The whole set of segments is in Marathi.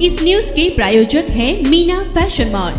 इस न्यूज के प्रायोजक हैं मीना फैशन मॉल।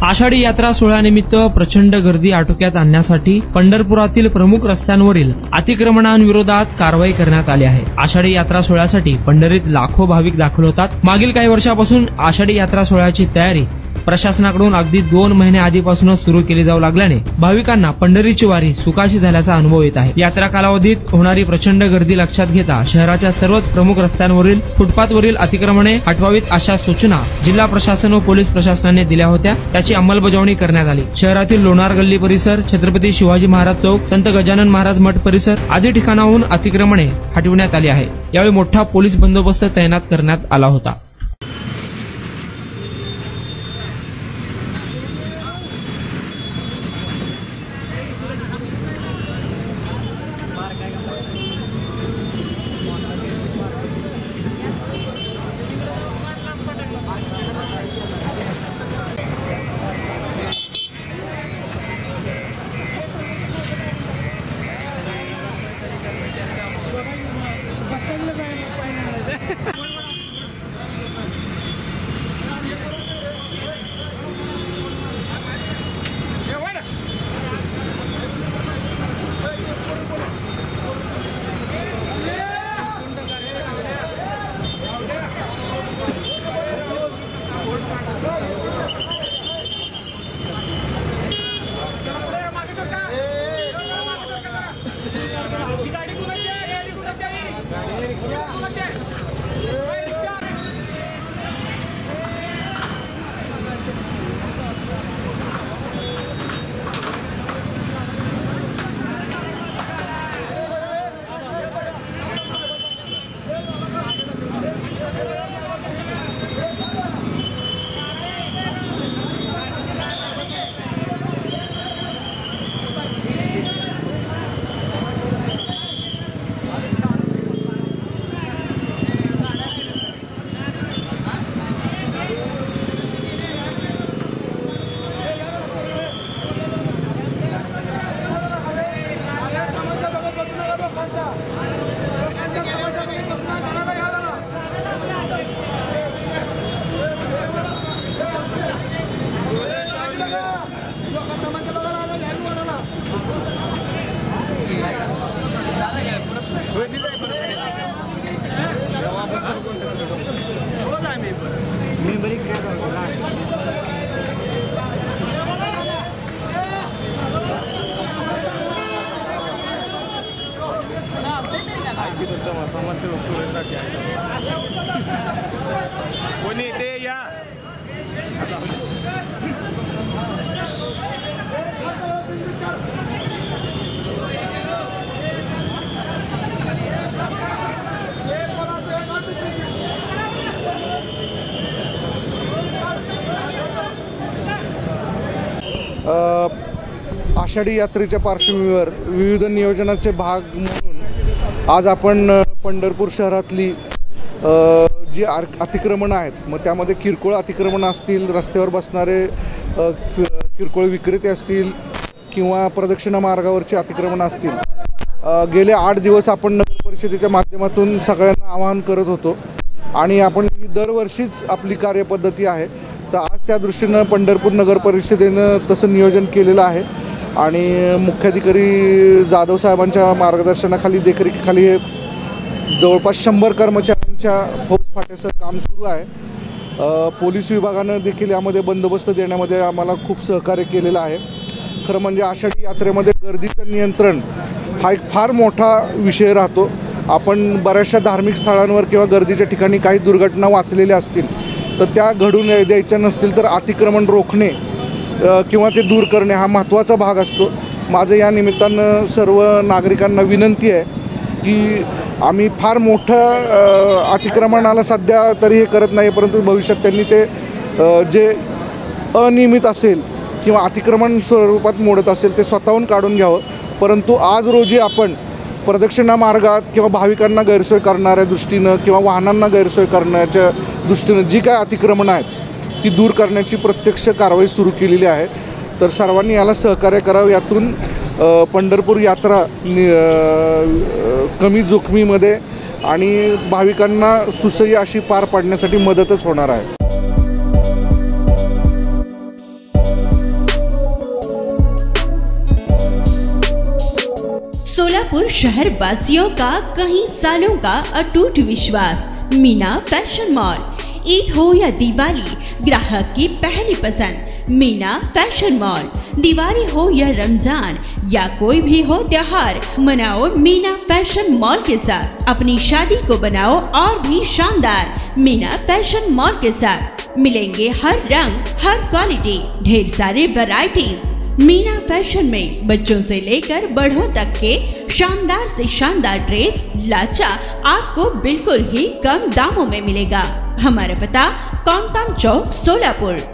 आषाढी यात्रा सोहळ्यानिमित्त प्रचंड गर्दी आटोक्यात आणण्यासाठी पंढरपुरातील प्रमुख रस्त्यांवरील अतिक्रमणांविरोधात कारवाई करण्यात आली आहे। आषाढी यात्रा सोहळ्यासाठी पंढरीत लाखो भाविक दाखल होतात। मागील काही वर्षापासून आषाढी यात्रा सोहळ्याची तयारी प्रशासनाकडून अगदी 2 महिने आधीपासूनच सुरू केली जाऊ लागल्याने भाविकांना पंढरीची वारी सुखाची झाल्याचा अनुभव येत आहे। यात्रा कालावधीत होणारी प्रचंड गर्दी लक्षात घेता शहराच्या सर्वच प्रमुख रस्त्यांवरील फुटपाथवरील अतिक्रमणे हटवावीत अशा सूचना जिल्हा प्रशासन व पोलीस प्रशासनाने दिल्या होत्या, त्याची अंमलबजावणी करण्यात आली। शहरातील लोणार गल्ली परिसर, छत्रपती शिवाजी महाराज चौक, संत गजानन महाराज मठ परिसर आदी ठिकाणाहून अतिक्रमणे हटविण्यात आली आहे। यावेळी मोठा पोलीस बंदोबस्त तैनात करण्यात आला होता। कोणी ते या आषाढी यात्रेच्या पार्श्वभूमीवर विविध नियोजनाचे भाग म्हणून आज आपण पंढरपूर शहरातली जी अतिक्रमणं आहेत, मग त्यामध्ये किरकोळ अतिक्रमणं असतील, रस्त्यावर बसणारे किरकोळ विक्रेते असतील किंवा प्रदक्षिणा मार्गावरची अतिक्रमणं असतील, गेले 8 दिवस आपण नगर परिषदेच्या माध्यमातून सगळ्यांना आवाहन करत होतो आणि आपण ही दरवर्षीच आपली कार्यपद्धती आहे। तर आज त्या दृष्टीनं पंढरपूर नगर परिषदेनं तसं नियोजन केलेलं आहे आणि मुख्याधिकारी जाधव साहेबांच्या मार्गदर्शनाखाली देखरेखीखाली हे जवळपास 100 कर्मचाऱ्यांच्या फौजफाट्याचं काम सुरू आहे। पोलीस विभागानं देखील यामध्ये बंदोबस्त देण्यामध्ये आम्हाला खूप सहकार्य केलेलं आहे। खरं म्हणजे आषाढी यात्रेमध्ये गर्दीचं नियंत्रण हा एक फार मोठा विषय राहतो। आपण बऱ्याचशा धार्मिक स्थळांवर किंवा गर्दीच्या ठिकाणी काही दुर्घटना वाचलेल्या असतील, तर त्या घडून द्यायच्या नसतील तर अतिक्रमण रोखणे किंवा ते दूर करणे हा महत्त्वाचा भाग असतो। माझं या निमित्तानं सर्व नागरिकांना विनंती आहे की आम्ही फार मोठं अतिक्रमणाला सध्या तरी हे करत नाही, परंतु भविष्यात त्यांनी ते जे अनियमित असेल किंवा अतिक्रमण स्वरूपात मोडत असेल ते स्वतःहून काढून घ्यावं। परंतु आज रोजी आपण प्रदक्षिणा मार्गात किंवा भाविकांना गैरसोय करणाऱ्या दृष्टीनं किंवा वाहनांना गैरसोय करण्याच्या दृष्टीनं जी काय अतिक्रमणं आहेत ती दूर करण्याची प्रत्यक्ष कारवाई सुरू केलेली आहे। तर सर्वांनी याला सहकार्य करावं। यातून पंढरपूर यात्रा कमी जोखमीमध्ये आणि भाविकांना सुसह्य अशी पार पाडण्यासाठी मदतच होणार आहे. सोलापुर शहर वासियों का कई सालों का अटूट विश्वास मीना फैशन मॉल. ईद हो या दिवाली, ग्राहक की पहली पसंद मीना फैशन मॉल. दिवाली हो या रमजान या कोई भी हो त्योहार, मनाओ मीना फैशन मॉल के साथ. अपनी शादी को बनाओ और भी शानदार मीना फैशन मॉल के साथ. मिलेंगे हर रंग, हर क्वालिटी, ढेर सारे वैरायटीज. मीना फैशन में बच्चों से लेकर बड़ों तक के शानदार से शानदार ड्रेस लाचा आपको बिल्कुल ही कम दामों में मिलेगा. हमारा पता कोंगताम चौक, सोलापुर.